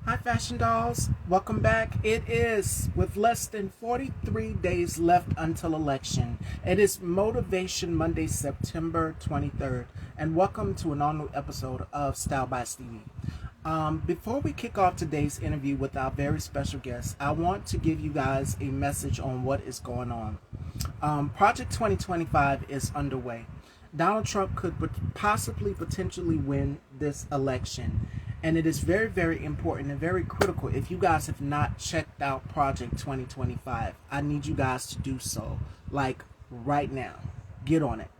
Hi, Fashion Dolls. Welcome back. It is with less than 43 days left until election. It is Motivation Monday, September 23rd. And welcome to an all new episode of Style by Stevie. Before we kick off today's interview with our very special guest, I want to give you guys a message on what is going on. Project 2025 is underway. Donald Trump could possibly potentially win this election. And it is very, very important and very critical. If you guys have not checked out Project 2025, I need you guys to do so. Like right now. Get on it.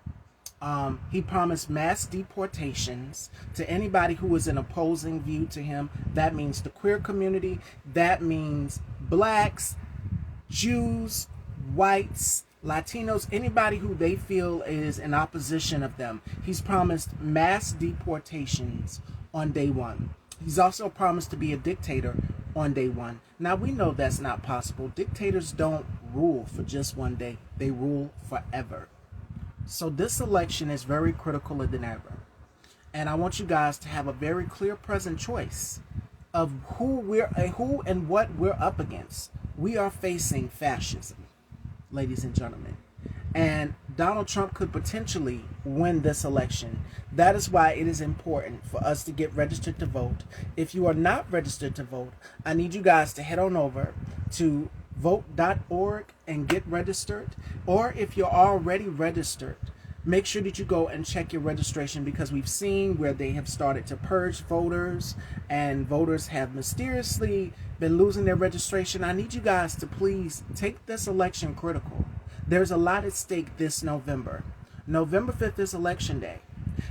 He promised mass deportations to anybody who is an opposing view to him. That means the queer community. That means blacks, Jews, whites, Latinos, anybody who they feel is in opposition of them. He's promised mass deportations on day one. He's also promised to be a dictator on day one. Now, we know that's not possible. Dictators don't rule for just one day, they rule forever. So, this election is very critical than ever. And I want you guys to have a very clear present choice of who and what we're up against. We are facing fascism, ladies and gentlemen. And Donald Trump could potentially win this election. That is why it is important for us to get registered to vote. If you are not registered to vote, I need you guys to head on over to vote.org and get registered. Or if you're already registered, make sure that you go and check your registration, because we've seen where they have started to purge voters and voters have mysteriously been losing their registration. I need you guys to please take this election critical. There's a lot at stake this November. November 5th is election day,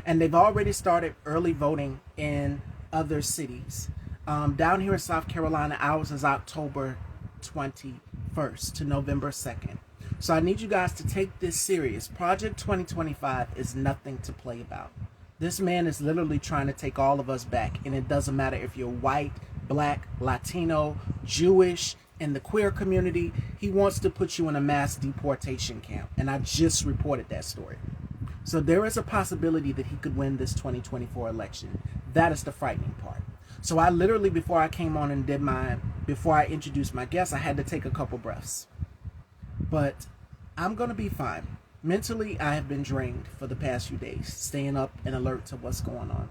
and they've already started early voting in other cities. Down here in South Carolina, ours is October 21st to November 2nd. So I need you guys to take this serious. Project 2025 is nothing to play about. This man is literally trying to take all of us back, and it doesn't matter if you're white, black, Latino, Jewish, in the queer community. He wants to put you in a mass deportation camp, and I just reported that story. So there is a possibility that he could win this 2024 election. That is the frightening part. So I literally, before I came on and before I introduced my guest, I had to take a couple breaths. But I'm going to be fine. Mentally, I have been drained for the past few days, staying up and alert to what's going on.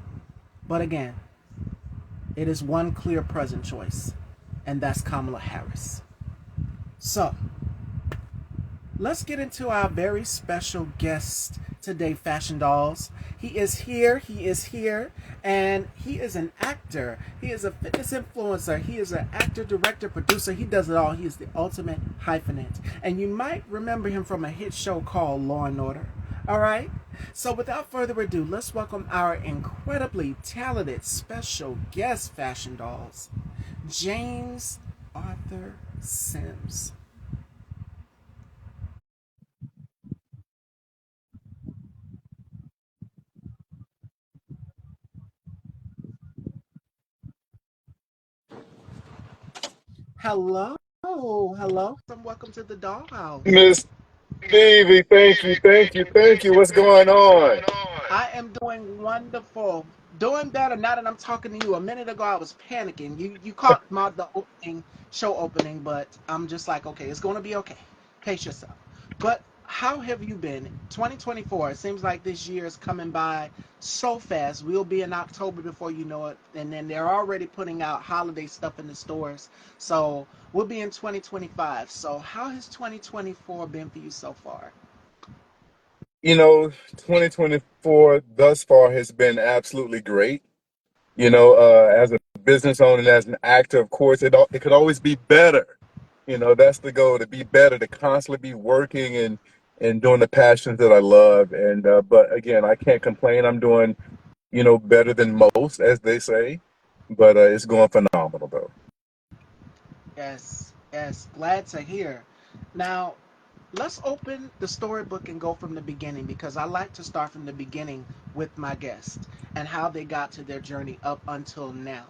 But again, it is one clear present choice, and that's Kamala Harris. So, let's get into our very special guest today, Fashion Dolls. He is here, and he is an actor. He is a fitness influencer. He is an actor, director, producer. He does it all. He is the ultimate hyphenate. And you might remember him from a hit show called Law and Order. All right? So without further ado, let's welcome our incredibly talented special guest, Fashion Dolls, James Arthur Sims. Hello, hello. Welcome to the dollhouse. Miss Stevie, thank you. What's going on? I am doing wonderful. Doing better now that I'm talking to you. A minute ago I was panicking. You caught the opening show opening, but I'm just like, okay, it's gonna be okay. Pace yourself. But how have you been? 2024. It seems like this year is coming by so fast. We'll be in October before you know it, and then they're already putting out holiday stuff in the stores. So we'll be in 2025. So how has 2024 been for you so far? 2024 thus far has been absolutely great. As a business owner and as an actor, of course, it could always be better. That's the goal, to be better, to constantly be working and doing the passions that I love. And but again, I can't complain. I'm doing, better than most, as they say. But it's going phenomenal, though. Yes, yes, glad to hear. Now, let's open the storybook and go from the beginning, because I like to start from the beginning with my guests and how they got to their journey up until now.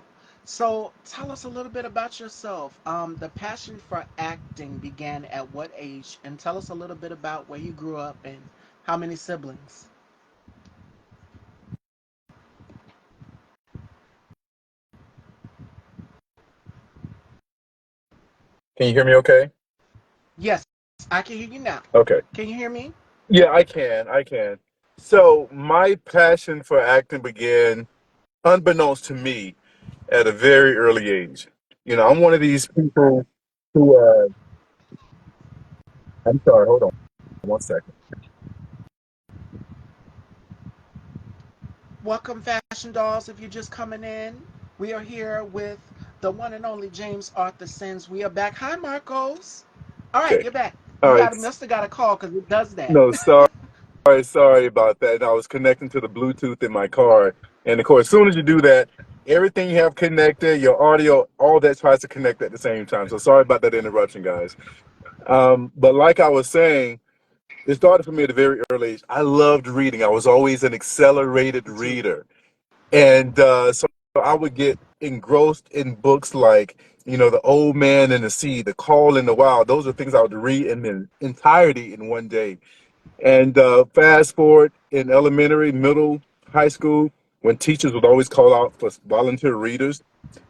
So, tell us a little bit about yourself. The passion for acting began at what age? And tell us a little bit about where you grew up and how many siblings. Can you hear me okay? Yes, I can hear you now. Okay. Can you hear me? Yeah, I can. I can. So my passion for acting began, unbeknownst to me, at a very early age. I'm one of these people who, I'm sorry, hold on one second. Welcome, Fashion Dolls. If you're just coming in, we are here with the one and only James Arthur Sims. We are back. Hi, Marcos. All right, Okay. you're back. All You right. got must have got a call because it does that. No, sorry about that. And I was connecting to the Bluetooth in my car. And of course, as soon as you do that, everything you have connected, your audio, all that tries to connect at the same time. So sorry about that interruption, guys. But like I was saying, it started for me at a very early age. I loved reading. I was always an accelerated Me too. reader. And so I would get engrossed in books like, The Old Man and the Sea, The Call in the Wild. Those are things I would read in the entirety in one day. And fast forward in elementary, middle, high school, when teachers would always call out for volunteer readers,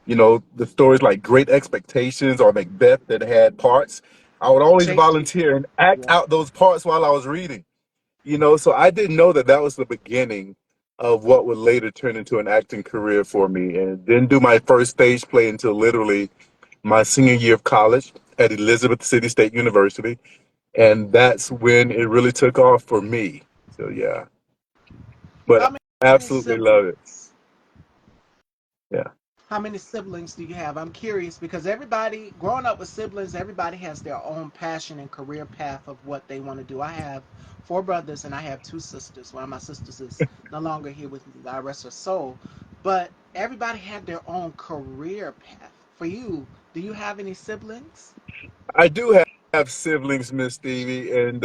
the stories like Great Expectations or Macbeth that had parts, I would always Shakespeare. volunteer and act Yeah. out those parts while I was reading. So I didn't know that that was the beginning of what would later turn into an acting career for me. And didn't do my first stage play until literally my senior year of college at Elizabeth City State University. And that's when it really took off for me. So yeah, but How many absolutely love it. siblings? Yeah. How many siblings do you have? I'm curious because everybody, growing up with siblings, everybody has their own passion and career path of what they want to do. I have four brothers and I have two sisters. One of my sisters is no longer here with me, God rest her soul. But everybody had their own career path. For you, do you have any siblings? I do have siblings, Miss Stevie, and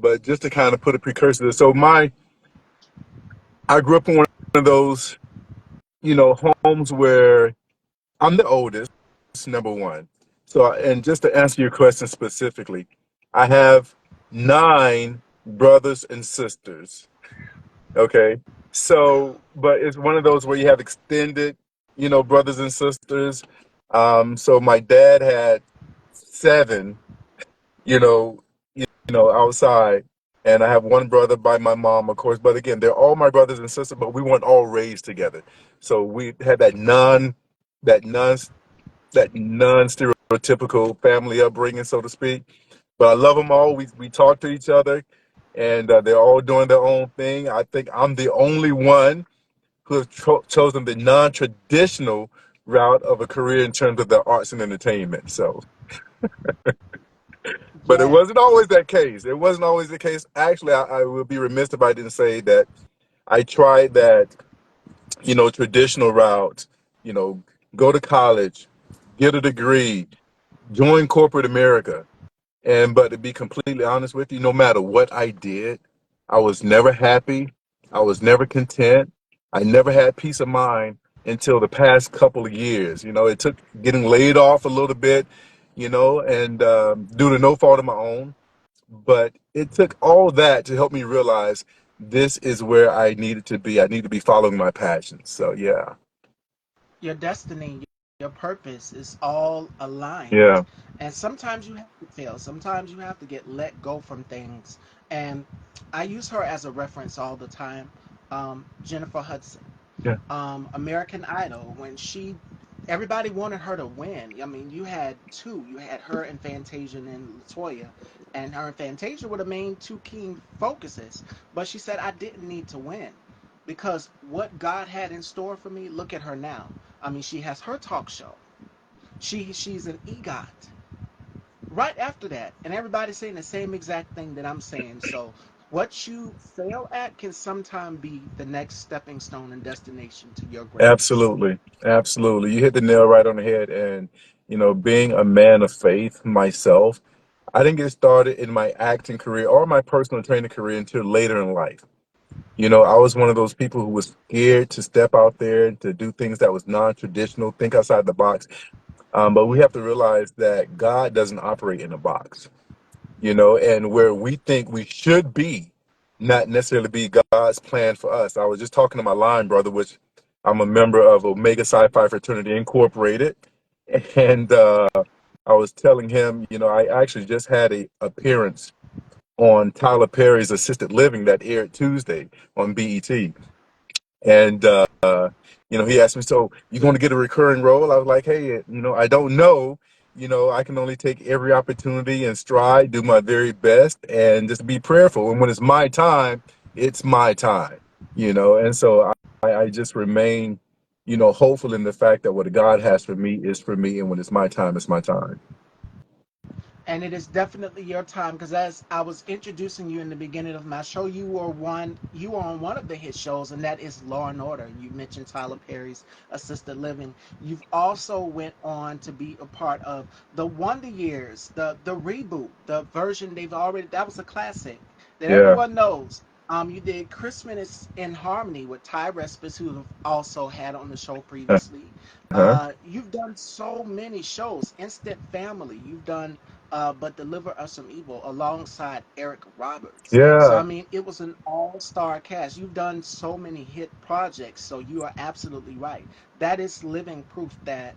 but just to kind of put a precursor to, so I grew up in one of those, homes where I'm the oldest, number one. So, and just to answer your question specifically, I have nine brothers and sisters. Okay. So, but it's one of those where you have extended, brothers and sisters. So my dad had seven, you know, outside, and I have one brother by my mom, of course. But again, they're all my brothers and sisters, but we weren't all raised together. So we had that non that non-stereotypical family upbringing, so to speak. But I love them all. We talk to each other, and they're all doing their own thing. I think I'm the only one who has chosen the non-traditional route of a career in terms of the arts and entertainment. So, but it Yes. wasn't always that case. It wasn't always the case. Actually, I would be remiss if I didn't say that I tried that, traditional route. You know, go to college, get a degree, join corporate America. And but to be completely honest with you, no matter what I did, I was never happy. I was never content. I never had peace of mind until the past couple of years. It took getting laid off a little bit, and due to no fault of my own. But it took all that to help me realize this is where I needed to be. I need to be following my passions. So yeah, Your destiny, your purpose is all aligned. yeah, And sometimes you have to fail. Sometimes you have to get let go from things. And I use her as a reference all the time. Jennifer Hudson, yeah, American Idol, when everybody wanted her to win. I mean, you had two. You had her and Fantasia and Latoya, and her and Fantasia were the main two key focuses. But she said, I didn't need to win because what God had in store for me, look at her now. I mean, she has her talk show. She's an EGOT. Right after that, and everybody's saying the same exact thing that I'm saying. So what you fail at can sometimes be the next stepping stone and destination to your greatness. absolutely, absolutely. You hit the nail right on the head. And being a man of faith myself, I didn't get started in my acting career or my personal training career until later in life. I was one of those people who was scared to step out there and to do things that was non-traditional, think outside the box. But we have to realize that God doesn't operate in a box, and where we think we should be, not necessarily be God's plan for us. I was just talking to my line brother, which I'm a member of Omega Sci-Fi Fraternity Incorporated, and I was telling him, I actually just had a appearance on Tyler Perry's Assisted Living that aired Tuesday on BET. And he asked me, "So you going to get a recurring role?" I was like, "Hey, I don't know. I can only take every opportunity and stride, do my very best, and just be prayerful. And when it's my time, it's my time. And so I just remain, hopeful in the fact that what God has for me is for me, and when it's my time, it's my time." And it is definitely your time, because as I was introducing you in the beginning of my show, you were on one of the hit shows, and that is Law and Order. You mentioned Tyler Perry's Assisted Living. You've also went on to be a part of the Wonder Years, the reboot, the version they've already, that was a classic that Yeah. everyone knows. You did Christmas in Harmony with Ty Respis, who have also had on the show previously. Uh-huh. You've done so many shows. Instant Family. You've done but Deliver Us from Evil alongside Eric Roberts. So, I Yeah. mean, it was an all star cast. You've done so many hit projects, so you are absolutely right. That is living proof that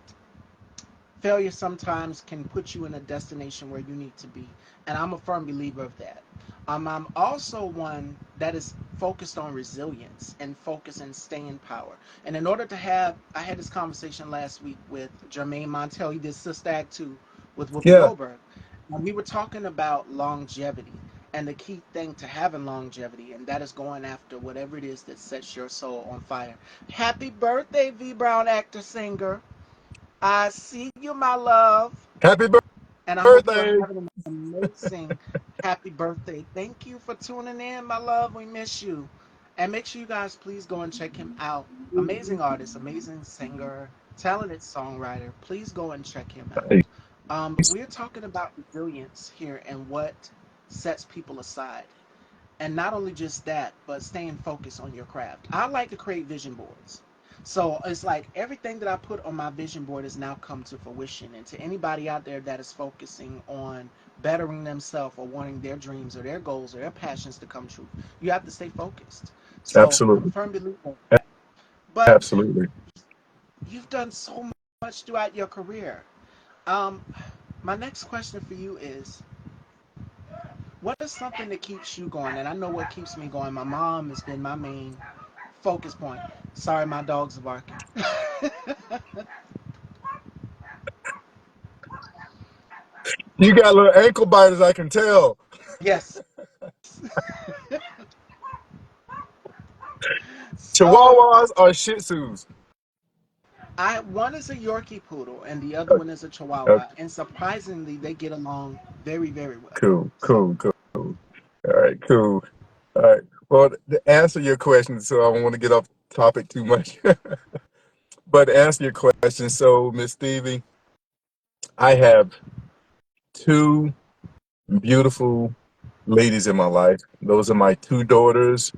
failure sometimes can put you in a destination where you need to be. And I'm a firm believer of that. I'm also one that is focused on resilience and focus and staying power. And in order to have, I had this conversation last week with Jermaine Montel. He did Sister Act 2 with Whoopi Yeah. Goldberg. And we were talking about longevity and the key thing to having longevity, and that is going after whatever it is that sets your soul on fire. Happy birthday, V Brown, actor, singer. I see you, my love, Happy and I hope you are birthday. having an amazing happy birthday. Thank you for tuning in, my love. We miss you. And make sure you guys please go and check him out. Amazing artist, amazing singer, talented songwriter. Please go and check him out. We're talking about resilience here and what sets people aside. And not only just that, but staying focused on your craft. I like to create vision boards. So it's like everything that I put on my vision board has now come to fruition. And to anybody out there that is focusing on bettering themselves or wanting their dreams or their goals or their passions to come true, you have to stay focused. So I'm a Absolutely. firm believer of that. But Absolutely. you've done so much throughout your career. Um, my next question for you is, what is something that keeps you going? And I know what keeps me going. My mom has been my main focus point. Sorry, my dogs are barking. You got little ankle biters, I can tell. Yes. So Chihuahuas or Shih Tzus? I one is a Yorkie poodle and the other one is a Chihuahua, Okay, and surprisingly, they get along very, very well. cool, So cool, cool. All right, cool. All right. Well, to answer your question, so I don't want to get off topic too much, but to answer your question, so Miss Stevie, I have two beautiful ladies in my life. Those are my two daughters.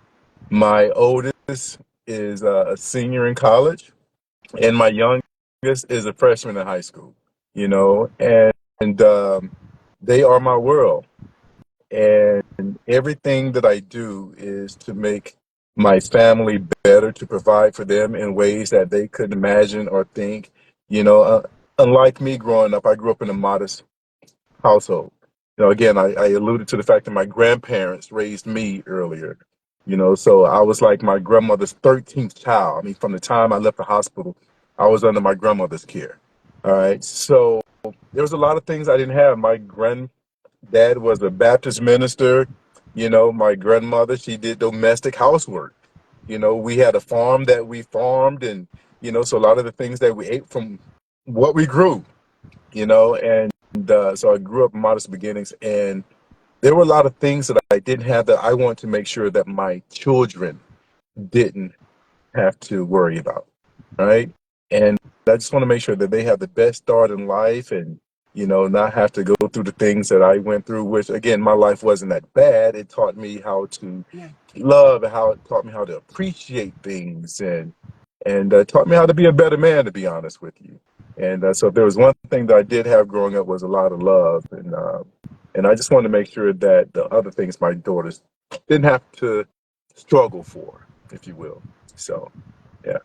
My oldest is a senior in college, and my youngest is a freshman in high school. And they are my world. And everything that I do is to make my family better, to provide for them in ways that they couldn't imagine or think. You know, uh, Unlike me growing up, I grew up in a modest household. Again, I alluded to the fact that my grandparents raised me earlier. So I was like my grandmother's 13th child. I mean, from the time I left the hospital, I was under my grandmother's care. All right. So there was a lot of things I didn't have. My granddad was a Baptist minister. My grandmother, she did domestic housework. We had a farm that we farmed, and, so a lot of the things that we ate from what we grew, and so I grew up in modest beginnings, and there were a lot of things that I didn't have that I want to make sure that my children didn't have to worry about, right? And I just want to make sure that they have the best start in life, and not have to go through the things that I went through, which again, my life wasn't that bad. It taught me how to yeah, love, and how it taught me how to appreciate things, and taught me how to be a better man, to be honest with you. And so if there was one thing that I did have growing up, was a lot of love, and I just wanted to make sure that the other things my daughters didn't have to struggle for, if you will. So yeah.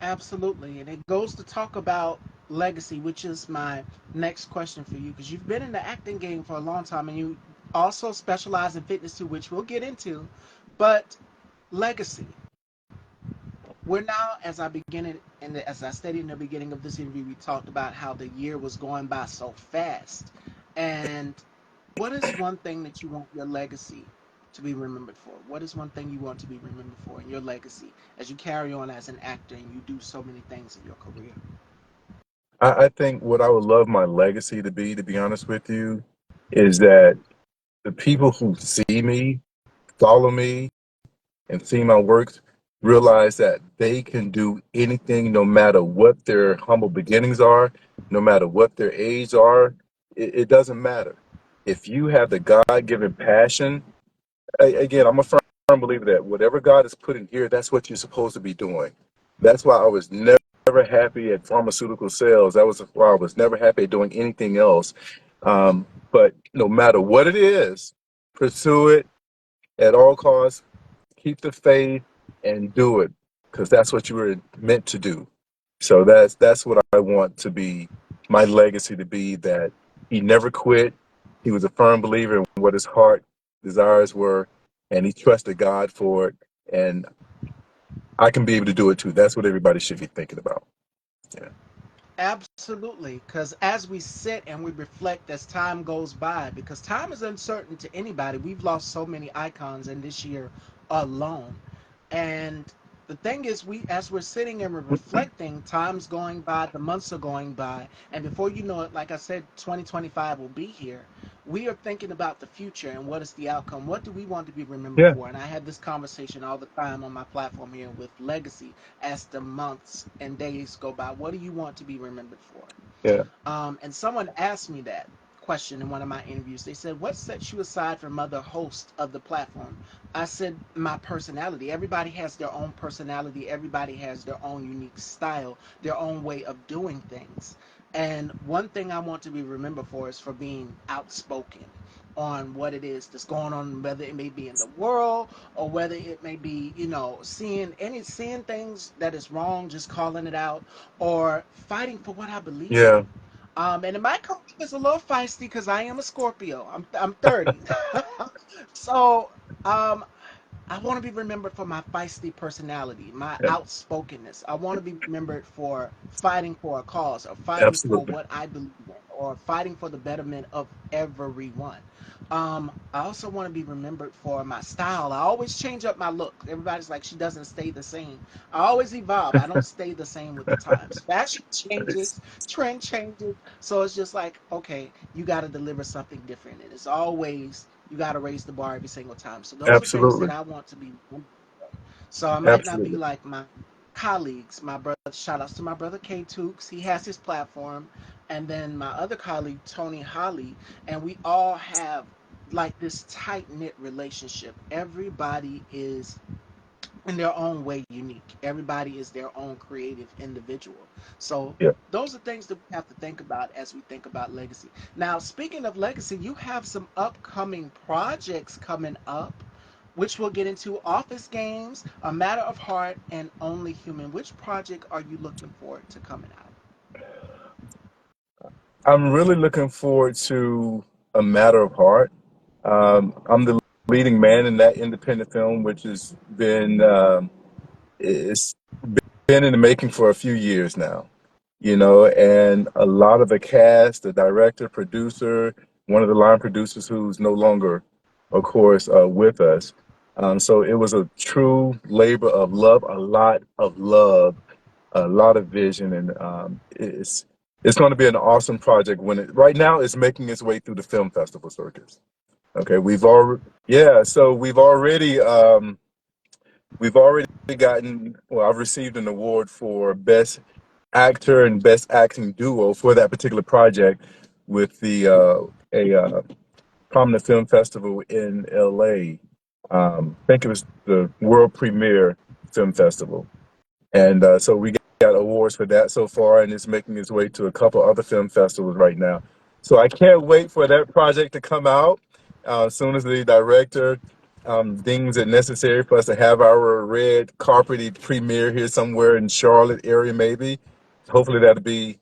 absolutely. And it goes to talk about legacy, which is my next question for you, because you've been in the acting game for a long time and you also specialize in fitness too, which we'll get into. But legacy, we're now, as I begin it, and as I stated in the beginning of this interview, we talked about how the year was going by so fast. And what is one thing that you want your legacy to be remembered for? What is one thing you want to be remembered for in your legacy as you carry on as an actor and you do so many things in your career? I think what I would love my legacy to be honest with you, is that the people who see me, follow me, and see my works realize that they can do anything no matter what their humble beginnings are, no matter what their age are. It doesn't matter. If you have the God given passion, again, I'm a firm believer that whatever God has put in here, that's what you're supposed to be doing. That's why I was never happy at pharmaceutical sales. That was why I was never happy at doing anything else. But no matter what it is, pursue it at all costs, keep the faith, and do it because that's what you were meant to do. So that's what I want to be my legacy to be, that he never quit. He was a firm believer in what his heart desires were, and he trusted God for it. And I can be able to do it too. That's what everybody should be thinking about. Yeah. Absolutely, because as we sit and we reflect as time goes by, because time is uncertain to anybody, we've lost so many icons in this year alone. And the thing is, we as we're sitting and we're reflecting, time's going by, the months are going by, and before you know it, like I said, 2025 will be here. We are thinking about the future and what is the outcome. What do we want to be remembered Yeah. for? And I have this conversation all the time on my platform here with Legacy as the months and days go by. What do you want to be remembered for? Yeah. And someone asked me that question in one of my interviews. They said, "What sets you aside from other hosts of the platform?" I said, "My personality. Everybody has their own personality. Everybody has their own unique style, their own way of doing things. And one thing I want to be remembered for is for being outspoken on what it is that's going on, whether it may be in the world or whether it may be, seeing things that is wrong, just calling it out, or fighting for what I believe in. Yeah. And it might come off as a little feisty because I am a Scorpio. I'm 30. So um, I want to be remembered for my feisty personality, my Yeah. outspokenness. I want to be remembered for fighting for a cause or fighting for Absolutely. what I believe in or fighting for the betterment of everyone. I also want to be remembered for my style. I always change up my look. Everybody's like, she doesn't stay the same. I always evolve. I don't stay the same with the times. Fashion changes, trend changes. So it's just like, okay, you got to deliver something different. And it's always you got to raise the bar every single time. So those are things that Absolutely. I want to be. So I might not be Absolutely. like my colleagues, my brother. Shout outs to my brother K Tukes. He has his platform, and then my other colleague Tony Holly, and we all have like this tight knit relationship. Everybody is in their own way unique. Everybody is their own creative individual. So Yeah. those are things that we have to think about as we think about legacy. Now, speaking of legacy, you have some upcoming projects coming up, which we'll get into: Office Games, A Matter of Heart, and Only Human. Which project are you looking forward to coming out? I'm really looking forward to A Matter of Heart. I'm the leading man in that independent film, which has been it's been in the making for a few years now. And a lot of the cast, the director, producer, one of the line producers who's no longer, of course, with us. So it was a true labor of love, a lot of love, a lot of vision, and it's going to be an awesome project. When it right now it's making its way through the film festival circuits. Okay, we've already yeah, so we've already gotten, well, I've received an award for best actor and best acting duo for that particular project with the a prominent film festival in LA. I think it was the world premiere film festival. And so we got awards for that so far, and it's making its way to a couple other film festivals right now. So I can't wait for that project to come out as soon as the director deems it necessary for us to have our red carpeted premiere here somewhere in Charlotte area, maybe. Hopefully that'll be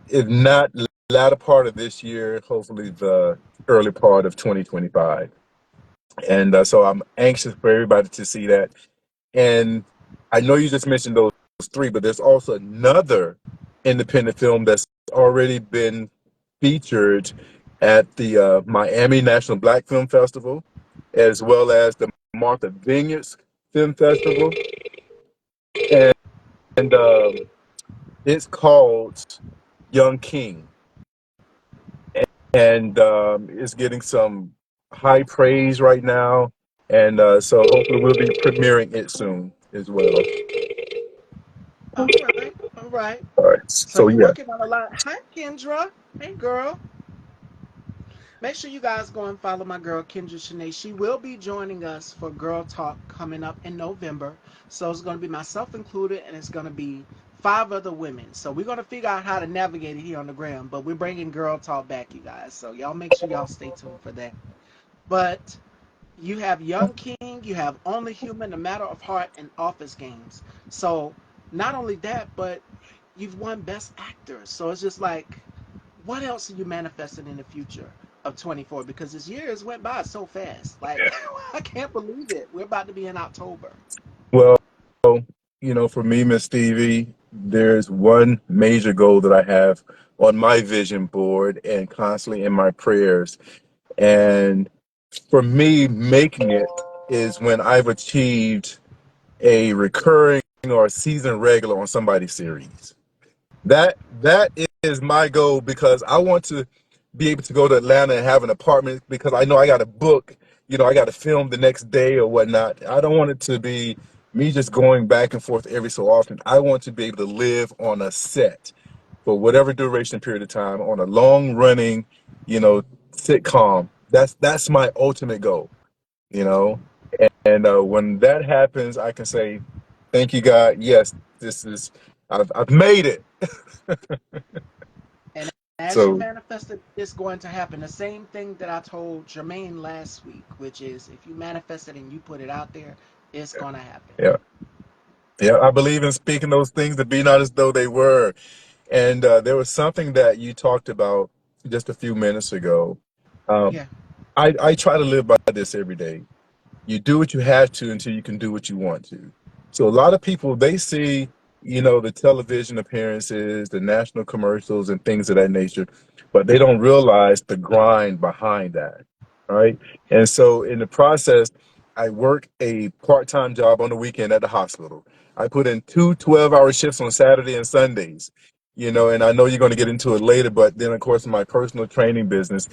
if not latter part of this year, hopefully the early part of 2025. And so I'm anxious for everybody to see that. And I know you just mentioned those three, but there's also another independent film that's already been featured at the Miami National Black Film Festival, as well as the Martha Vineyards Film Festival. And it's called Young King. And it's getting some high praise right now. And so hopefully we'll be premiering it soon as well. All right, all right. All right. So So you're yeah. working on a lot. Hi, Kendra. Hey, girl. Make sure you guys go and follow my girl Kendra Shanae. She will be joining us for Girl Talk coming up in November. So it's going to be myself included, and it's going to be 5 other women. So we're going to figure out how to navigate it here on the gram. But we're bringing Girl Talk back, you guys. So y'all make sure y'all stay tuned for that. But you have Young King, you have Only Human, A Matter of Heart, and Office Games. So not only that, but you've won Best Actor. So it's just like, what else are you manifesting in the future of 24? Because this year has went by so fast. Like, I can't believe it. We're about to be in October. Well, for me, Miss Stevie, there's one major goal that I have on my vision board and constantly in my prayers. And for me, making it is when I've achieved a recurring or a season regular on somebody's series. That is my goal because I want to be able to go to Atlanta and have an apartment because I know I got to book, I got to film the next day or whatnot. I don't want it to be me just going back and forth every so often. I want to be able to live on a set for whatever duration period of time on a long running, sitcom. That's my ultimate goal, you know. And when that happens, I can say, "Thank you, God. Yes, I've made it." And as you So manifested, it's going to happen. The same thing that I told Jermaine last week, which is if you manifest it and you put it out there, it's going to happen. yeah, yeah, I believe in speaking those things to be not as though they were. And there was something that you talked about just a few minutes ago. Um, Yeah, I try to live by this every day. You do what you have to until you can do what you want to. So a lot of people they see, the television appearances, the national commercials and things of that nature, but they don't realize the grind behind that. Right. And so in the process, I work a part-time job on the weekend at the hospital. I put in two 12-hour shifts on Saturday and Sundays, and I know you're going to get into it later, but then of course my personal training business,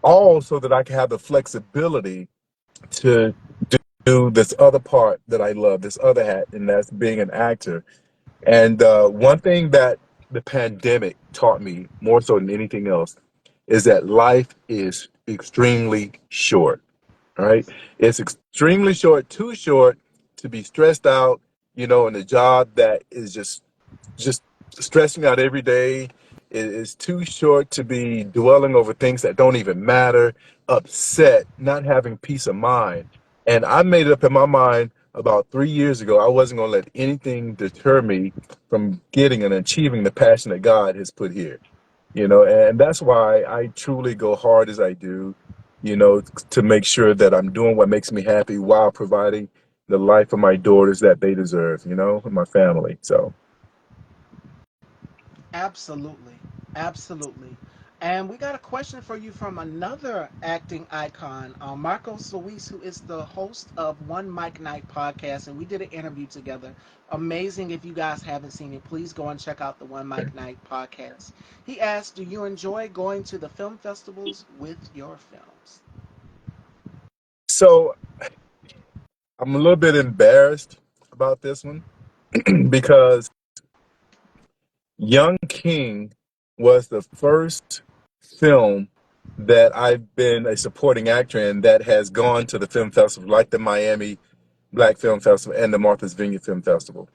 all so that I can have the flexibility to do this other part that I love, this other hat, and that's being an actor. And one thing that the pandemic taught me more so than anything else is that life is extremely short. Right? It's extremely short, too short to be stressed out, in a job that is just stressing out every day. It is too short to be dwelling over things that don't even matter, upset, not having peace of mind. And I made it up in my mind about 3 years ago. I wasn't going to let anything deter me from getting and achieving the passion that God has put here. And that's why I truly go hard as I do, to make sure that I'm doing what makes me happy while providing the life of my daughters that they deserve, and my family. So. absolutely. Absolutely. And we got a question for you from another acting icon, Marco Solis, who is the host of One Mike Night podcast. And we did an interview together. Amazing. If you guys haven't seen it, please go and check out the One Mike Night podcast. He asked, do you enjoy going to the film festivals with your films? So I'm a little bit embarrassed about this one because Young King was the first film that I've been a supporting actor in that has gone to the film festival, like the Miami Black Film Festival and the Martha's Vineyard Film Festival.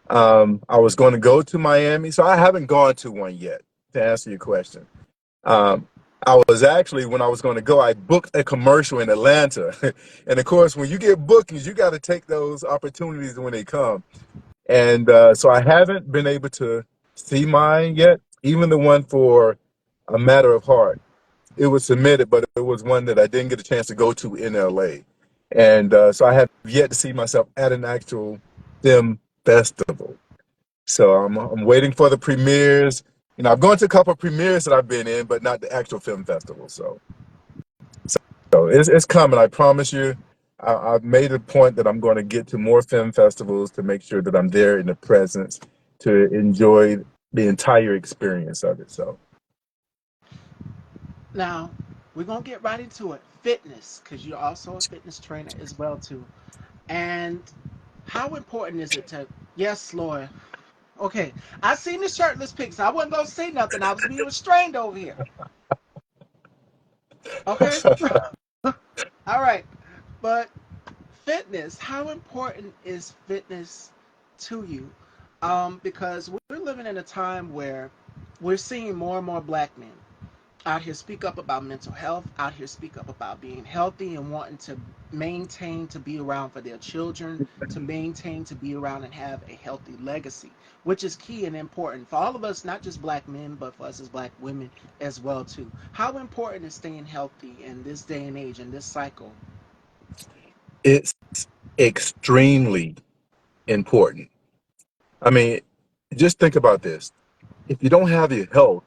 I was going to go to Miami, so I haven't gone to one yet, to answer your question. Um, I was actually, when I was going to go, I booked a commercial in Atlanta. And of course, when you get bookings, you got to take those opportunities when they come. And so I haven't been able to see mine yet, even the one for A Matter of Heart. It was submitted, but it was one that I didn't get a chance to go to in LA. And so I have yet to see myself at an actual film festival. So I'm waiting for the premieres. You know, I've gone to a couple of premieres that I've been in, but not the actual film festival. So it's coming. I promise you. I've made a point that I'm going to get to more film festivals to make sure that I'm there in the presence to enjoy the entire experience of it. So Now, we're gonna get right into it. Fitness, because you're also a fitness trainer as well too. And how important is it to? Yes, Lord. Okay, I seen the shirtless pics. I wasn't gonna say nothing. I was being restrained over here. Okay, all right. But fitness, how important is fitness to you? Because we're living in a time where we're seeing more and more black men out here speak up about mental health, out here speak up about being healthy and wanting to maintain to be around for their children, to maintain to be around and have a healthy legacy, which is key and important for all of us, not just black men, but for us as black women as well too. How important is staying healthy in this day and age, in this cycle? it's extremely important. I mean, just think about this. If you don't have your health,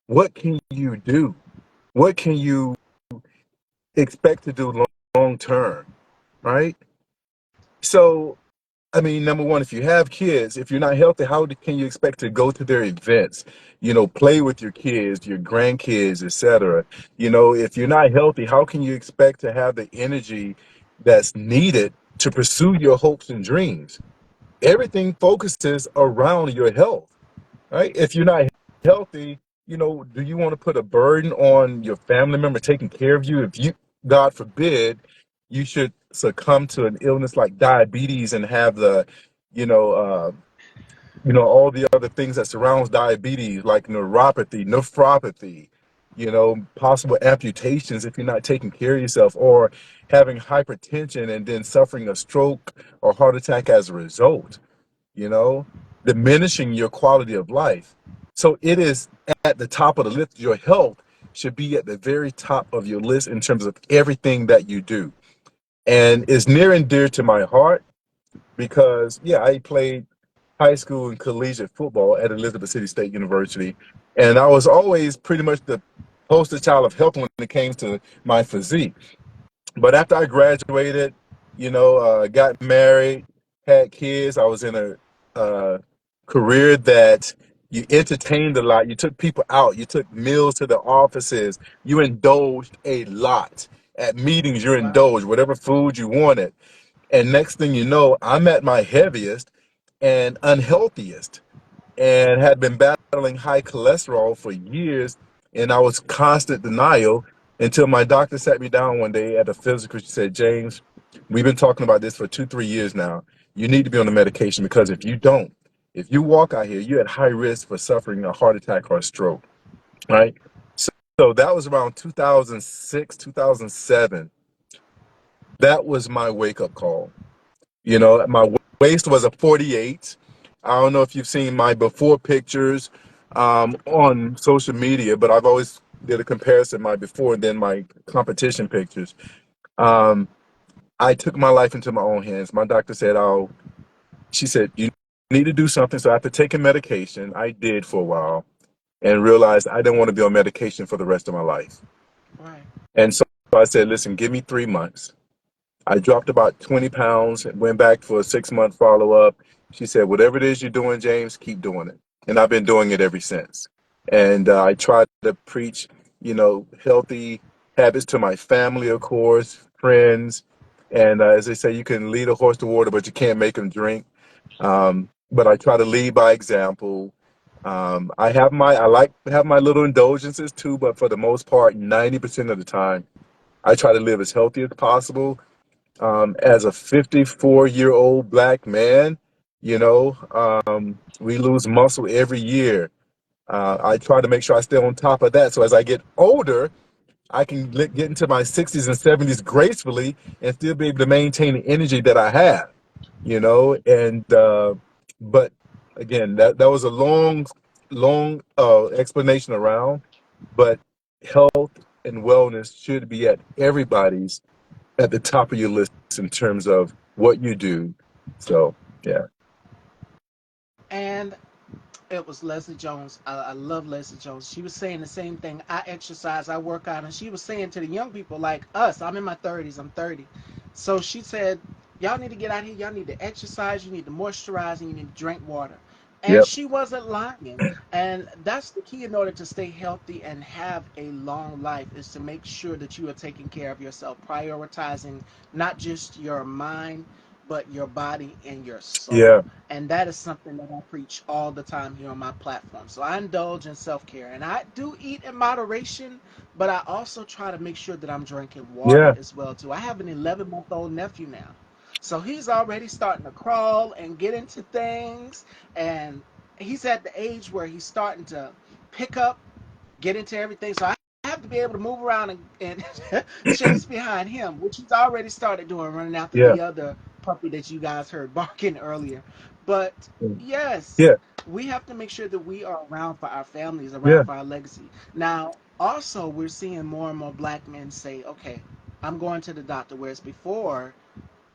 what can you do? What can you expect to do long term, right? So, I mean, number one, if you have kids, if you're not healthy, can you expect to go to their events, play with your kids, your grandkids, etc.? If you're not healthy, how can you expect to have the energy that's needed to pursue your hopes and dreams? Everything focuses around your health, right? If you're not healthy, do you want to put a burden on your family member taking care of you? If you, God forbid, you should succumb to an illness like diabetes and have you know, uh, all the other things that surrounds diabetes, like neuropathy, nephropathy, possible amputations if you're not taking care of yourself, or having hypertension and then suffering a stroke or heart attack as a result, you know, diminishing your quality of life. So it is at the top of the list. Your health should be at the very top of your list in terms of everything that you do. And it's near and dear to my heart because, yeah, I played high school and collegiate football at Elizabeth City State University. And I was always pretty much the poster child of health when it came to my physique. But after I graduated, got married, had kids, I was in a career that you entertained a lot. You took people out. You took meals to the offices. You indulged a lot. At meetings, you Right. indulged whatever food you wanted. And next thing you know, I'm at my heaviest and unhealthiest and had been battling high cholesterol for years. And I was constant denial until my doctor sat me down one day at a physical. She said, James, we've been talking about this for 2, 3 years now. You need to be on the medication because if you don't, if you walk out here, you're at high risk for suffering a heart attack or a stroke, right? So that was around 2006, 2007. That was my wake up call. My waist was a 48. I don't know if you've seen my before pictures on social media, but I've always did a comparison, my before and then my competition pictures. Um, I took my life into my own hands. My doctor said, she said, you need to do something. So after taking medication, I did for a while and realized I didn't want to be on medication for the rest of my life. Right. And so I said, listen, give me 3 months. I dropped about 20 pounds and went back for a 6 month follow up. She said, whatever it is you're doing, James, keep doing it. And I've been doing it ever since. And I try to preach, healthy habits to my family, of course, friends. And as they say, you can lead a horse to water, but you can't make him drink. But I try to lead by example. I like to have my little indulgences too, but for the most part, 90% of the time, I try to live as healthy as possible as a 54-year-old black man, we lose muscle every year. I try to make sure I stay on top of that. So as I get older, I can get into my 60s and 70s gracefully and still be able to maintain the energy that I have. And but again, that was a long long explanation around, but health and wellness should be at everybody's at the top of your list in terms of what you do. So yeah, And it was Leslie Jones. I love Leslie Jones. She was saying the same thing. I exercise, I work out, and she was saying to the young people like us, I'm in my 30s, I'm 30. So she said, y'all need to get out here, y'all need to exercise, you need to moisturize, and you need to drink water. And yep, she wasn't lying. And that's the key in order to stay healthy and have a long life is to make sure that you are taking care of yourself, prioritizing not just your mind, but your body and your soul. yeah, And that is something that I preach all the time here on my platform. So I indulge in self care and I do eat in moderation, but I also try to make sure that I'm drinking water yeah, as well too. I have an 11-month-old nephew now. So he's already starting to crawl and get into things, and he's at the age where he's starting to pick up, get into everything. So I have to be able to move around and chase behind him, which he's already started doing, running after yeah, the other puppy that you guys heard barking earlier. But yes, yeah, we have to make sure that we are around for our families, yeah, around for our legacy. Now, also, we're seeing more and more black men say, okay, I'm going to the doctor, whereas before,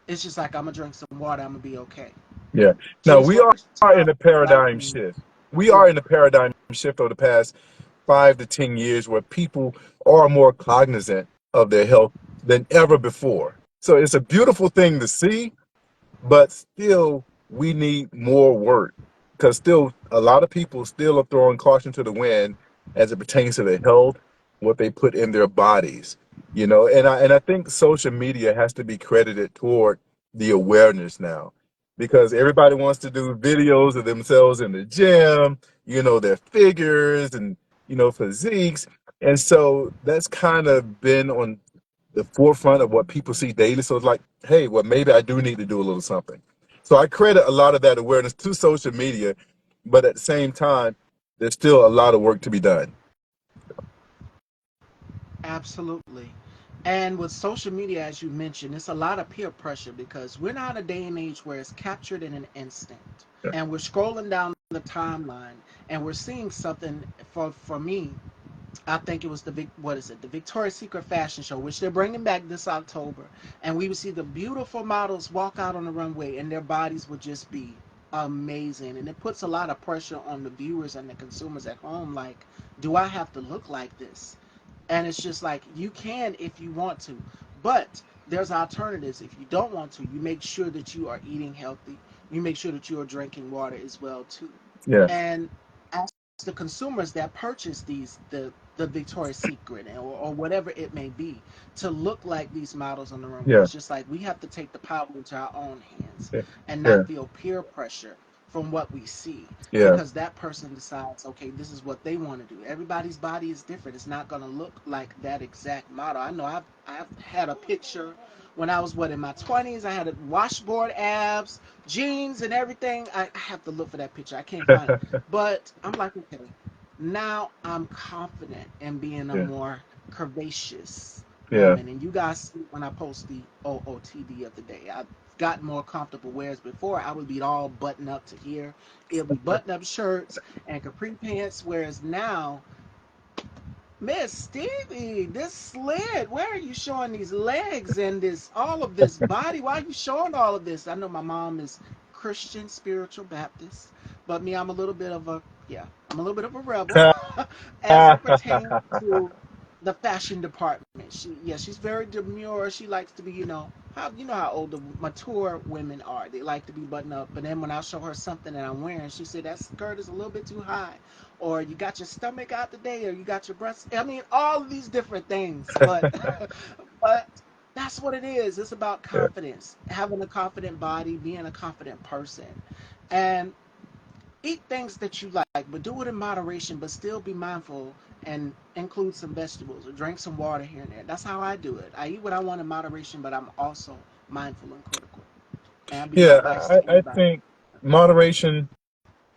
it's just like, I'm going to drink some water, I'm going to be okay. yeah. Now James, we what would you are in tell a black paradigm men? shift. We Yeah, are in a paradigm shift over the past 5 to 10 years where people are more cognizant of their health than ever before. So it's a beautiful thing to see, but still we need more work because still a lot of people still are throwing caution to the wind as it pertains to their health, what they put in their bodies, and I think social media has to be credited toward the awareness now because everybody wants to do videos of themselves in the gym, their figures and physiques, and so that's kind of been on the forefront of what people see daily. So it's like, hey, well, maybe I do need to do a little something. So I credit a lot of that awareness to social media, but at the same time, there's still a lot of work to be done. absolutely. And with social media, as you mentioned, it's a lot of peer pressure because we're not in a day and age where it's captured in an instant. Yeah. And we're scrolling down the timeline and we're seeing something for me. I think it was what is it? The Victoria's Secret fashion show, which they're bringing back this October, and we would see the beautiful models walk out on the runway, and their bodies would just be amazing. And it puts a lot of pressure on the viewers and the consumers at home. Like, do I have to look like this? And it's just like you can if you want to, but there's alternatives. If you don't want to, you make sure that you are eating healthy. You make sure that you are drinking water as well too. Yeah. And as the consumers that purchase the Victoria's Secret or whatever it may be to look like these models on the runway, Yeah. it's just like we have to take the power into our own hands Yeah. and Yeah. not feel peer pressure from what we see Yeah. because that person decides, okay, this is what they want to do. Everybody's body is different. It's not going to look like that exact model. I know I've had a picture when I was in my 20s. I had a washboard abs, jeans, and everything. I have to look for that picture. I can't find it, but I'm like, okay, now I'm confident in being a Yeah. more curvaceous Yeah. woman. And you guys see when I post the OOTD of the day, I've gotten more comfortable. Whereas before, I would be all buttoned up to here. It'll be button up shirts and capri pants. Whereas now, Miss Stevie, this sled, where are you showing these legs and this all of this body? Why are you showing all of this? I know my mom is Christian spiritual Baptist, but me, I'm a little bit of a I'm a little bit of a rebel as it pertains to the fashion department. She's very demure. She likes to be, how older mature women are. They like to be buttoned up. But then when I show her something that I'm wearing, she said that skirt is a little bit too high, or you got your stomach out today, or you got your breasts. I mean, all of these different things. But but that's what it is. It's about Yeah. confidence, having a confident body, being a confident person, and eat things that you like, but do it in moderation, but still be mindful and include some vegetables or drink some water here and there. That's how I do it. I eat what I want in moderation, but I'm also mindful and critical. And that'd be my Yeah. advice to I anybody. think moderation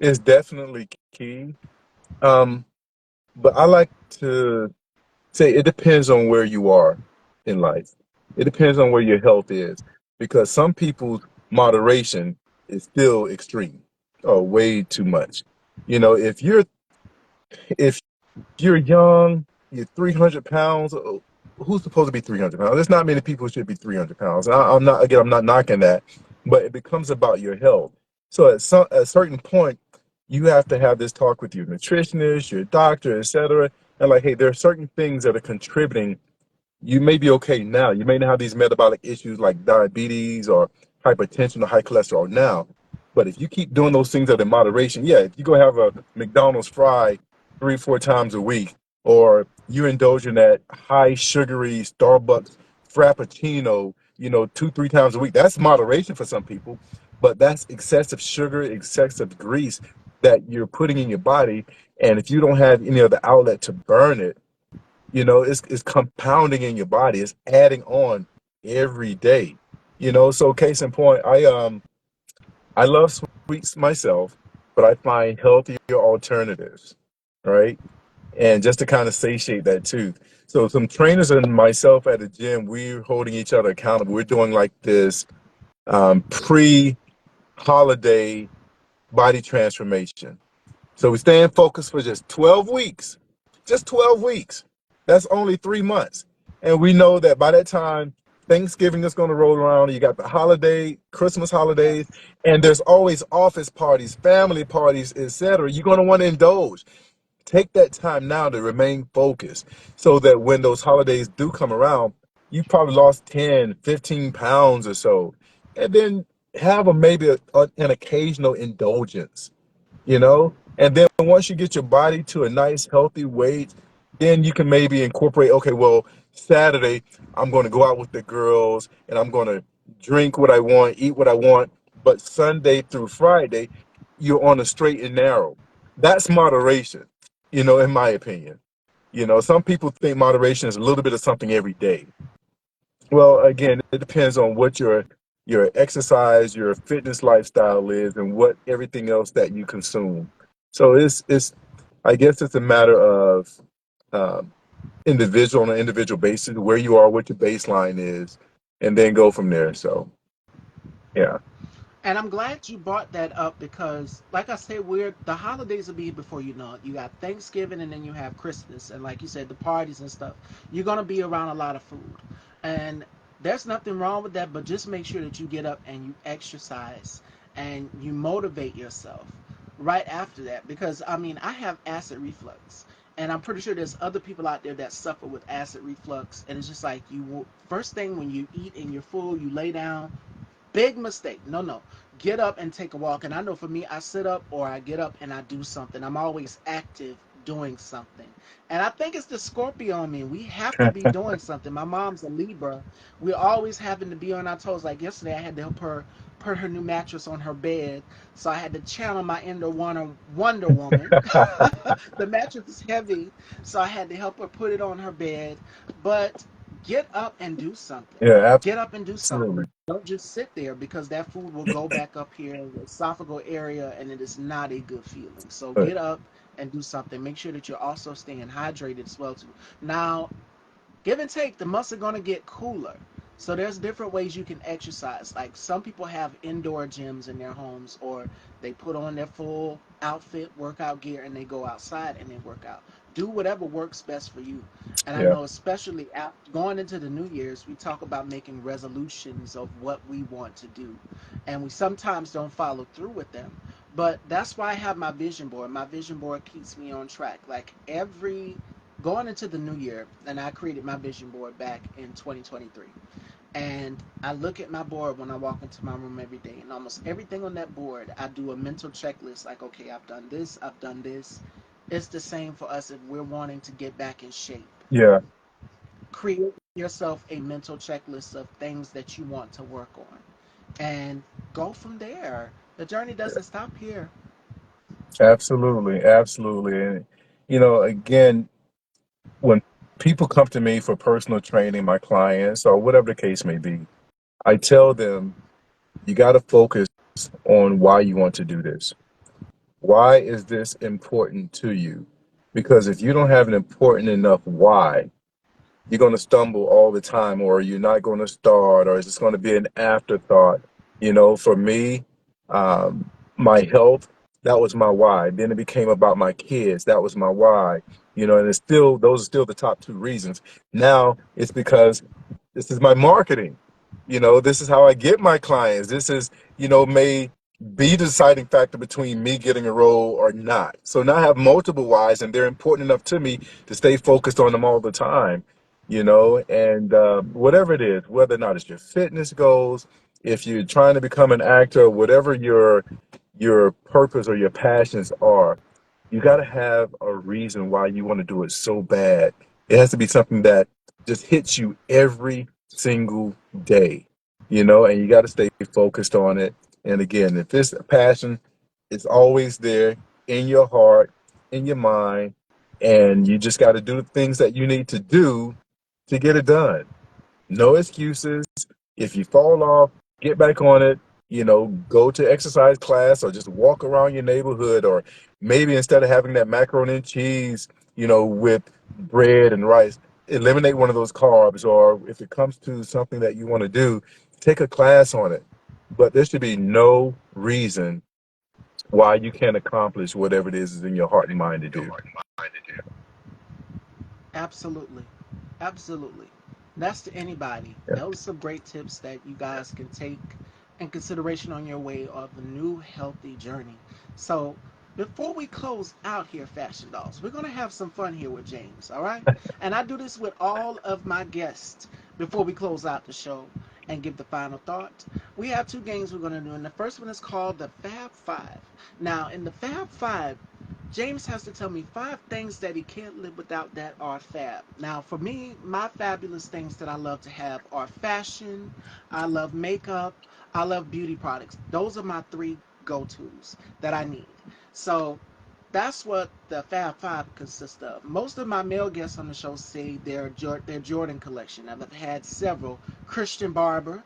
is definitely key. Um, but I like to say it depends on where you are in life. It depends on where your health is because some people's moderation is still extreme or way too much. If you're If you're young, you're 300 pounds. Who's supposed to be 300 pounds? There's not many people who should be 300 pounds. I'm not, again, I'm not knocking that, but it becomes about your health. So at a certain point, you have to have this talk with your nutritionist, your doctor, etc. And like, hey, there are certain things that are contributing. You may be okay now. You may not have these metabolic issues like diabetes or hypertension or high cholesterol now. But if you keep doing those things at in moderation, yeah, if you go have a McDonald's fry 3, 4 times a week, or you indulge in that high sugary Starbucks Frappuccino, 2, 3 times a week, that's moderation for some people. But that's excessive sugar, excessive grease that you're putting in your body. And if you don't have any other outlet to burn it, it's compounding in your body. It's adding on every day. So case in point, I love sweets myself, but I find healthier alternatives, right? And just to kind of satiate that tooth. So some trainers and myself at the gym, we're holding each other accountable. We're doing like this pre-holiday body transformation. So we stay in focus for just 12 weeks. Just 12 weeks. That's only 3 months. And we know that by that time, Thanksgiving is going to roll around. You got the holiday, Christmas holidays, Yes. and there's always office parties, family parties, etc. You're going to want to indulge. Take that time now to remain focused so that when those holidays do come around, you probably lost 10, 15 pounds or so. And then have an occasional indulgence, and then once you get your body to a nice healthy weight, then you can maybe incorporate, okay, well, Saturday I'm going to go out with the girls and I'm going to drink what I want, eat what I want, but Sunday through Friday you're on a straight and narrow. That's moderation, in my opinion. Some people think moderation is a little bit of something every day. Well, again, it depends on what your exercise, your fitness lifestyle is, and what everything else that you consume. So it's I guess it's a matter of um, individual on an individual basis, where you are, what your baseline is, and then go from there. So yeah, And I'm glad you brought that up because, like I said, the holidays will be before you know it. You got Thanksgiving and then you have Christmas, and like you said, the parties and stuff. You're gonna be around a lot of food, and there's nothing wrong with that. But just make sure that you get up and you exercise and you motivate yourself right after that. Because I mean, I have acid reflux, and I'm pretty sure there's other people out there that suffer with acid reflux, and it's just like first thing when you eat and you're full, you lay down. Big mistake. No, no. Get up and take a walk. And I know for me, I sit up or I get up and I do something. I'm always active doing something. And I think it's the Scorpio in me. We have to be doing something. My mom's a Libra. We're always having to be on our toes. Like yesterday, I had to help her put her new mattress on her bed. So I had to channel my inner Wonder Woman. The mattress is heavy. So I had to help her put it on her bed. But get up and do something. yeah, Get up and do something. absolutely. Don't just sit there because that food will go back up here in the esophageal area and it is not a good feeling. So But get up and do something. Make sure that you're also staying hydrated as well too. Now, give and take, the months are going to get cooler. So there's different ways you can exercise. Like some people have indoor gyms in their homes, or they put on their full outfit, workout gear, and they go outside and they work out. Do whatever works best for you. And I yeah, know, especially going into the New Year's, we talk about making resolutions of what we want to do, and we sometimes don't follow through with them. But that's why I have my vision board. My vision board keeps me on track. Like every going into the new year, and I created my vision board back in 2023. And I look at my board when I walk into my room every day, and almost everything on that board, I do a mental checklist like, okay, I've done this, I've done this. It's the same for us if we're wanting to get back in shape. yeah, Create yourself a mental checklist of things that you want to work on and go from there. The journey doesn't stop here. absolutely, absolutely. And again, when people come to me for personal training, my clients or whatever the case may be, I tell them you got to focus on why you want to do this. Why is this important to you? Because if you don't have an important enough why, you're going to stumble all the time, or you're not going to start, or it's just going to be an afterthought. For me, my health That was my why. Then it became about my kids. That was my why. And it's still those are still the top two reasons. Now it's because this is my marketing. This is how I get my clients. This is, may be the deciding factor between me getting a role or not. So now I have multiple whys, and they're important enough to me to stay focused on them all the time. And whatever it is, whether or not it's your fitness goals, if you're trying to become an actor, whatever your purpose or your passions are, you got to have a reason why you want to do it so bad. It has to be something that just hits you every single day, and you got to stay focused on it. And again, if it's a passion, it's always there in your heart, in your mind, and you just got to do the things that you need to do to get it done. No excuses. If you fall off, get back on it. Go to exercise class or just walk around your neighborhood, or maybe instead of having that macaroni and cheese, with bread and rice, eliminate one of those carbs. Or if it comes to something that you want to do, take a class on it. But there should be no reason why you can't accomplish whatever it is in your heart and mind to do. Absolutely. Absolutely. That's to anybody. Yeah. Those are some great tips that you guys can take in consideration on your way of a new healthy journey. So, before we close out here, Fashion Dolls, we're going to have some fun here with James, all right? And I do this with all of my guests before we close out the show and give the final thought. We have two games we're going to do, and the first one is called the Fab Five. Now, in the Fab Five, James has to tell me five things that he can't live without that are fab. Now, for me, my fabulous things that I love to have are fashion, I love makeup, I love beauty products. Those are my three go tos that I need. So, that's what the Fab Five consists of. Most of my male guests on the show say their Jordan collection. I've had several. Christian Barber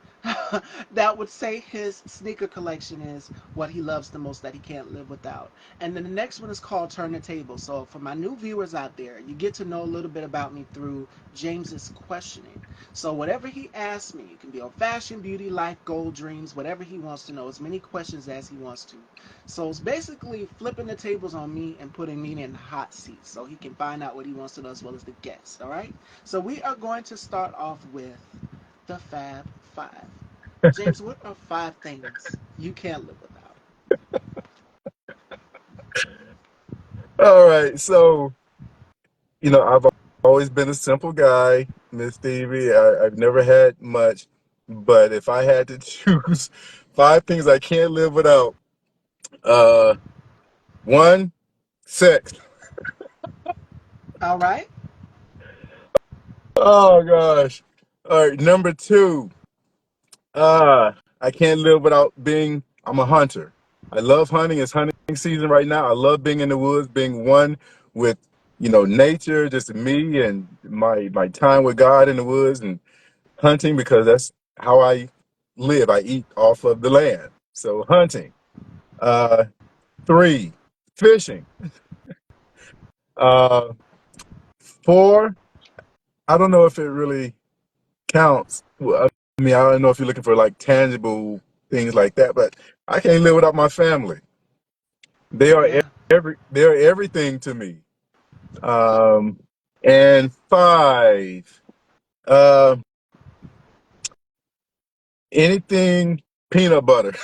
that would say his sneaker collection is what he loves the most that he can't live without. And then the next one is called Turn the Table. So for my new viewers out there, you get to know a little bit about me through James's questioning. So whatever he asks me, it can be on fashion, beauty, life, goal, dreams, whatever he wants to know, as many questions as he wants to. So it's basically flipping the tables on me and putting me in the hot seat so he can find out what he wants to know as well as the guests. All right. So we are going to start off with the Fab Five. James, what are five things you can't live without? All right. So, I've always been a simple guy, Miss Stevie. I've never had much, but if I had to choose five things I can't live without, uh, one, sex. All right. Oh gosh. All right. Number two, I can't live without being. I'm a hunter. I love hunting. It's hunting season right now. I love being in the woods, being one with nature, just me and my time with God in the woods and hunting, because that's how I live. I eat off of the land. So hunting. Uh, three, fishing. Uh, four, I don't know if it really counts. Well, I mean, I don't know if you're looking for like tangible things like that, but I can't live without my family. They are Yeah. they are everything to me. Um, and five, uh, anything peanut butter.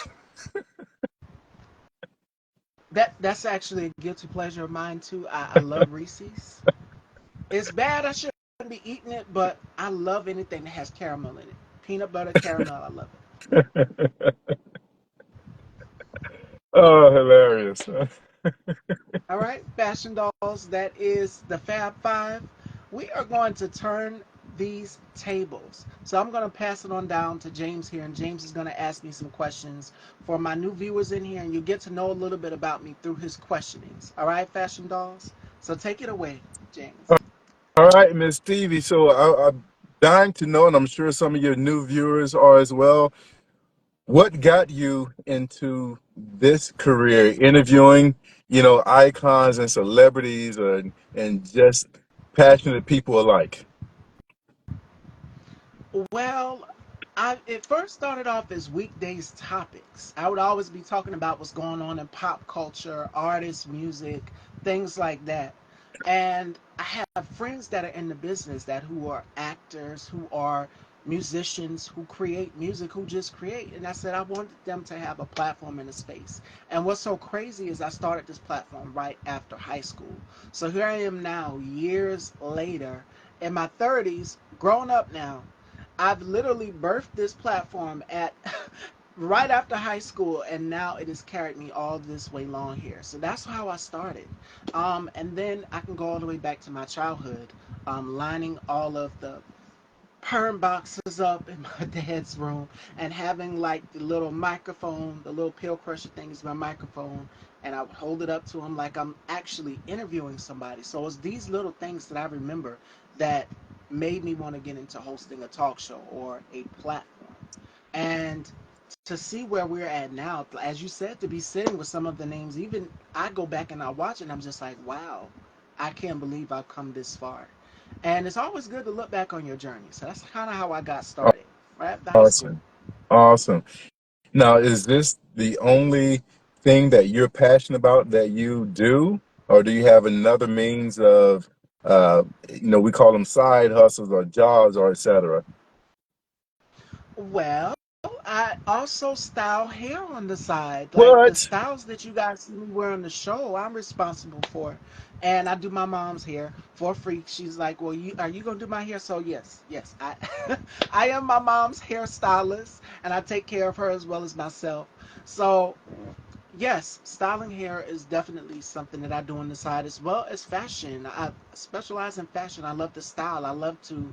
That's actually a guilty pleasure of mine too. I love Reese's. It's bad. I shouldn't be eating it, but I love anything that has caramel in it. Peanut butter, caramel. I love it. Oh, hilarious. All right, fashion dolls. That is the Fab Five. We are going to turn these tables. So I'm going to pass it on down to James here, and James is going to ask me some questions for my new viewers in here, and you get to know a little bit about me through his questionings. All right, fashion dolls. So take it away, James. All right, Miss Stevie. So I'm dying to know, and I'm sure some of your new viewers are as well. What got you into this career, interviewing, icons and celebrities, and just passionate people alike? Well, It first started off as weekdays topics. I would always be talking about what's going on in pop culture, artists, music, things like that. And I have friends that are in the business that who are actors, who are musicians, who create music, who just create. And I said I wanted them to have a platform in a space. And what's so crazy is I started this platform right after high school. So here I am now, years later, in my 30s, grown up now. I've literally birthed this platform at right after high school, and now it has carried me all this way long here. So that's how I started. And then I can go all the way back to my childhood, lining all of the perm boxes up in my dad's room and having like the little microphone, the little pill crusher thing is my microphone, and I would hold it up to him like I'm actually interviewing somebody. So it's these little things that I remember that made me want to get into hosting a talk show or a platform. And to see where we're at now, as you said, to be sitting with some of the names, even I go back and I watch it and I'm just like, wow, I can't believe I've come this far. And it's always good to look back on your journey. So that's kind of how I got started, right after high school. Awesome. Awesome. Now, is this the only thing that you're passionate about that you do, or do you have another means of, we call them side hustles or jobs or etc.? Well, I also style hair on the side. Like the What? styles that you guys see me wear on the show, I'm responsible for. And I do my mom's hair for free. She's like, "Well, are you gonna do my hair?" So yes, yes, I I am my mom's hairstylist, and I take care of her as well as myself. So yes, styling hair is definitely something that I do on the side as well as fashion. I specialize in fashion. I love to style. I love to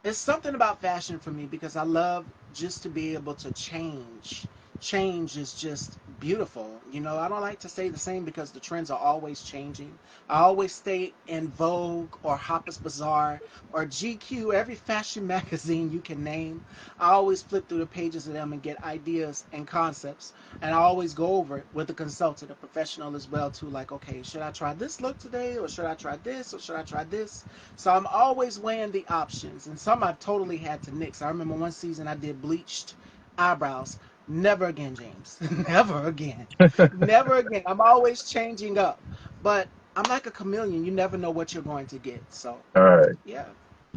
it's something about fashion for me because I love just to be able to change. Change is just beautiful. You know, I don't like to stay the same because the trends are always changing. I always stay in Vogue or Harper's Bazaar or GQ, every fashion magazine you can name. I always flip through the pages of them and get ideas and concepts. And I always go over it with a consultant, a professional as well too. Like, okay, should I try this look today, or should I try this, or should I try this? So I'm always weighing the options, and some I've totally had to nix. I remember one season I did bleached eyebrows. Never again, James. Never again. Never again. I'm always changing up, but I'm like a chameleon. You never know what you're going to get. So All right. yeah,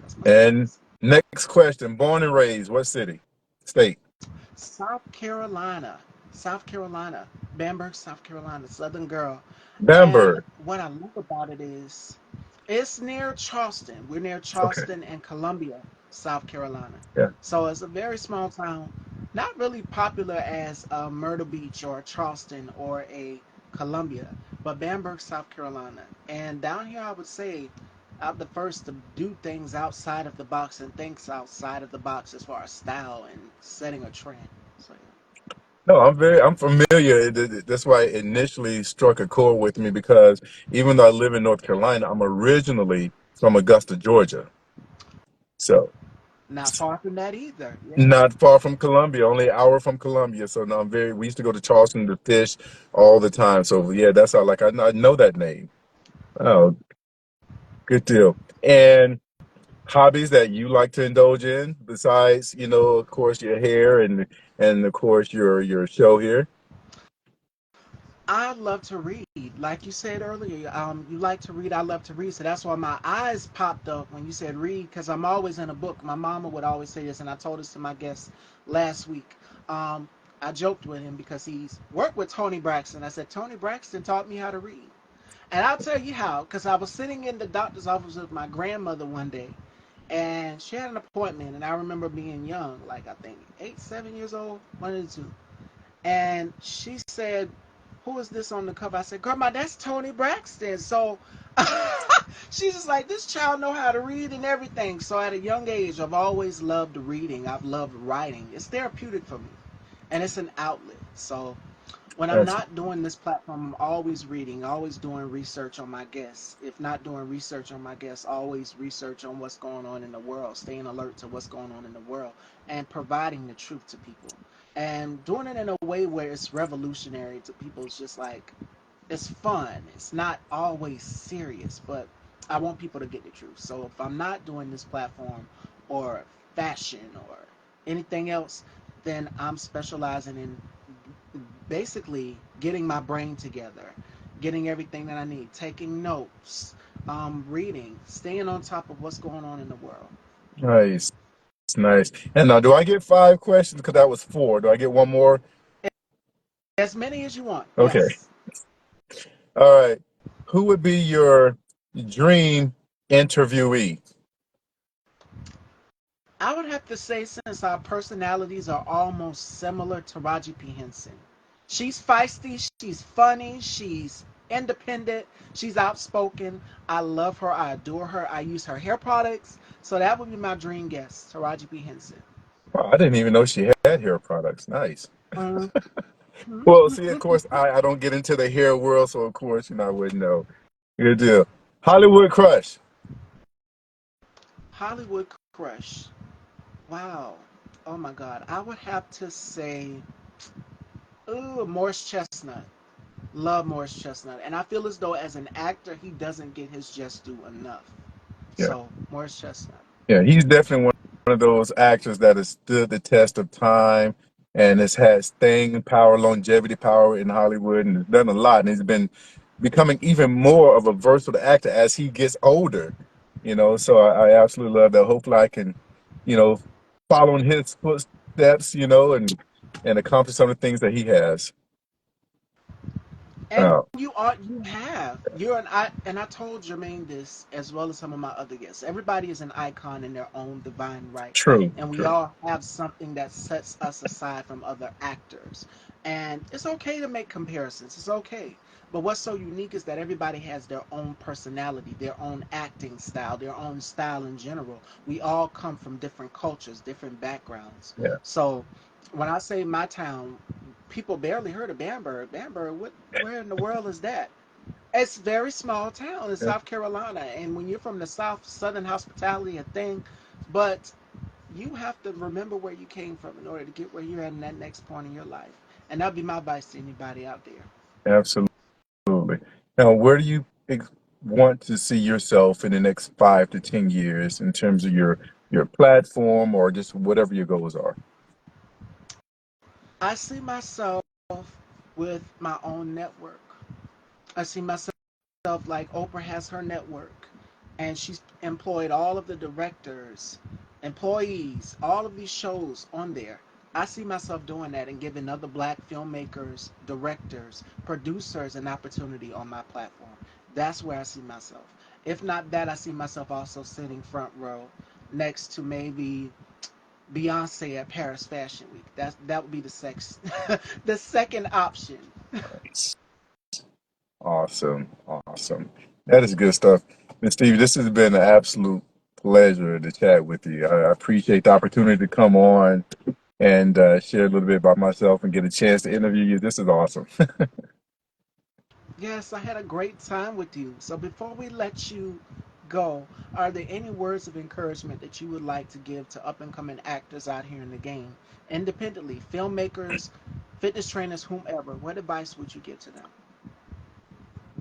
that's my And stance. next question: born and raised, what city, state? South Carolina, South Carolina, Bamberg, South Carolina, Southern girl. And Bamberg. what I love about it is it's near Charleston. We're near Okay. Charleston and Columbia, South Carolina. Yeah. So it's a very small town, not really popular as Myrtle Beach or Charleston or a Columbia, but Bamberg, South Carolina. And down here, I would say I'm the first to do things outside of the box and things outside of the box as far as style and setting a trend. So No, I'm familiar. That's why it initially struck a chord with me because even though I live in North Carolina, I'm originally from Augusta, Georgia. So not far from that either. Yeah. not far from Columbia, only an hour from Columbia. So no, we used to go to Charleston to fish all the time. So yeah, that's how like I know that name. Oh, good deal. And hobbies that you like to indulge in besides, of course, your hair and of course your show here. I love to read. Like you said earlier, you like to read. I love to read. So that's why my eyes popped up when you said read, because I'm always in a book. My mama would always say this, and I told this to my guest last week. Um, I joked with him because he's worked with Tony Braxton. I said, Tony Braxton taught me how to read. And I'll tell you how, because I was sitting in the doctor's office with my grandmother one day, and she had an appointment, and I remember being young, like I think 8, 7 years old, one of the two. And she said, "Who is this on the cover?" I said, "Grandma, that's Tony Braxton." So she's just like, "This child know how to read and everything." So at a young age, I've always loved reading. I've loved writing. It's therapeutic for me, and it's an outlet. So when I'm Gotcha. not doing this platform, I'm always reading, always doing research on my guests. If not doing research on my guests, always research on what's going on in the world, staying alert to what's going on in the world, and providing the truth to people. And doing it in a way where it's revolutionary to people. It's just like, it's fun. It's not always serious, but I want people to get the truth. So if I'm not doing this platform or fashion or Anything else, then I'm specializing in basically getting my brain together, getting everything that I need, taking notes, reading, staying on top of what's going on in the world. Nice, nice. And now, do I get 5 questions? Because that was four. Do I get one more? As many as you want, Okay. yes. All right. Who would be your dream interviewee? I would have to say, since our personalities are almost similar, to Raji P. Henson. She's feisty, she's funny, she's independent, she's outspoken. I love her, I adore her, I use her hair products. So that would be my dream guest, Taraji P. Henson. Wow, I didn't even know she had hair products. Nice. Mhm. Well, see, of course, I don't get into the hair world, so of course, I wouldn't know. Good deal. Hollywood crush. Hollywood crush. Wow. Oh my God. I would have to say, ooh, Morris Chestnut. Love Morris Chestnut. And I feel as though as an actor, he doesn't get his just due enough. Yeah. So, Morris Chestnut. Yeah, he's definitely one of those actors that has stood the test of time and has had staying power, longevity power in Hollywood, and has done a lot. And he's been becoming even more of a versatile actor as he gets older. So I absolutely love that. Hopefully, I can, you know, follow in his footsteps, and accomplish some of the things that he has. And Uh, you're an I and I told Jermaine this as well as some of my other guests. Everybody is an icon in their own divine right, true, and we true. all have something that sets us aside from other actors. And it's okay to make comparisons. It's okay. But what's so unique is that everybody has their own personality, their own acting style, their own style in general. We all come from different cultures, different backgrounds. Yeah, So when I say my town, people barely heard of Bamberg. Bamberg, where in the world is that? It's a very small town in yeah, South Carolina, and when you're from the South, Southern hospitality a thing, but you have to remember where you came from in order to get where you're at in that next point in your life. And that'd be my advice to anybody out there. absolutely. Now, where do you want to see yourself in the next 5 to 10 years in terms of your platform or just whatever your goals are? I see myself with my own network. I see myself like Oprah has her network, and she's employed all of the directors, employees, all of these shows on there. I see myself doing that and giving other black filmmakers, directors, producers an opportunity on my platform. That's where I see myself. If not that, I see myself also sitting front row next to maybe Beyonce at Paris Fashion Week. That would be the sex the second option. Nice. Awesome. Awesome. That is good stuff. Miss Stevie, this has been an absolute pleasure to chat with you. I appreciate the opportunity to come on and share a little bit about myself and get a chance to interview you. This is awesome. Yes, I had a great time with you. So before we let you go, are there any words of encouragement that you would like to give to up and coming actors out here in the game, independently, filmmakers, fitness trainers, whomever? What advice would you give to them?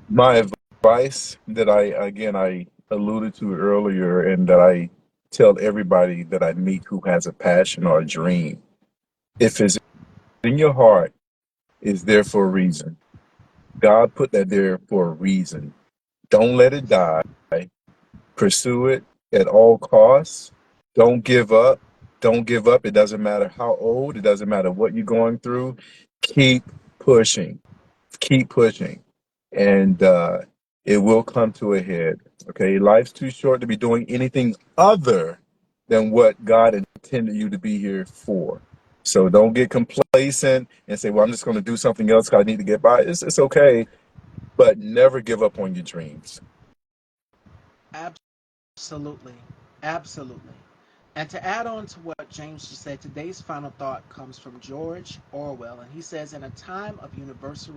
My advice that I alluded to earlier and that I tell everybody that I meet who has a passion or a dream, if it's in your heart, it's there for a reason. God put that there for a reason. Don't let it die. Pursue it at all costs. Don't give up. Don't give up. It doesn't matter how old, it doesn't matter what you're going through. Keep pushing. Keep pushing. And it will come to a head. Okay. Life's too short to be doing anything other than what God intended you to be here for. So don't get complacent and say, well, I'm just going to do something else because I need to get by. It's okay, but never give up on your dreams. Absolutely. Absolutely. And to add on to what James just said, today's final thought comes from George Orwell. And he says, in a time of universal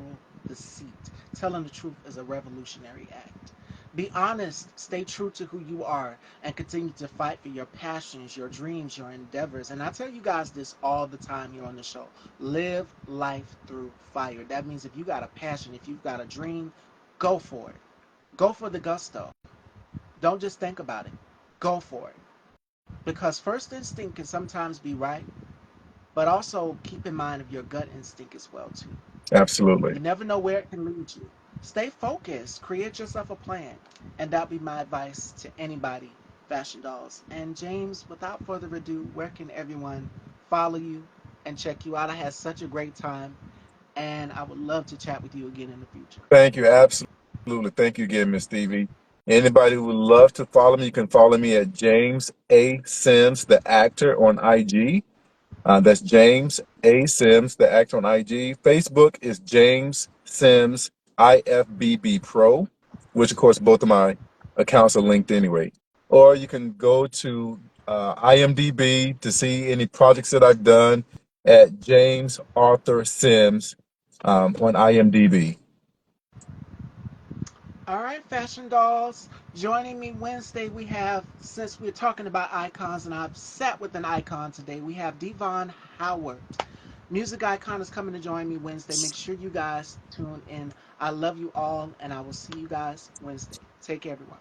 deceit, telling the truth is a revolutionary act. Be honest, stay true to who you are, and continue to fight for your passions, your dreams, your endeavors. And I tell you guys this all the time here on the show: live life through fire. That means if you got a passion, if you've got a dream, go for it. Go for the gusto. Don't just think about it. Go for it. Because first instinct can sometimes be right, but also keep in mind of your gut instinct as well too. Absolutely. You never know where it can lead you. Stay focused, create yourself a plan, and that'll be my advice to anybody, fashion dolls. And James, without further ado, where can everyone follow you and check you out? I had such a great time, and I would love to chat with you again in the future. Thank you. Absolutely. Thank you again, Miss Stevie. Anybody who would love to follow me, you can follow me at James A. Sims, the actor, on IG. That's James A. Sims, the actor, on IG. Facebook is James Sims IFBB Pro, which of course both of my accounts are linked anyway. Or you can go to IMDb to see any projects that I've done at James Arthur Sims on IMDb. All right, fashion dolls. Joining me Wednesday, we have, since we're talking about icons, and I've sat with an icon today, we have Devon Howard. Music Icon is coming to join me Wednesday. Make sure you guys tune in. I love you all, and I will see you guys Wednesday. Take care, everyone.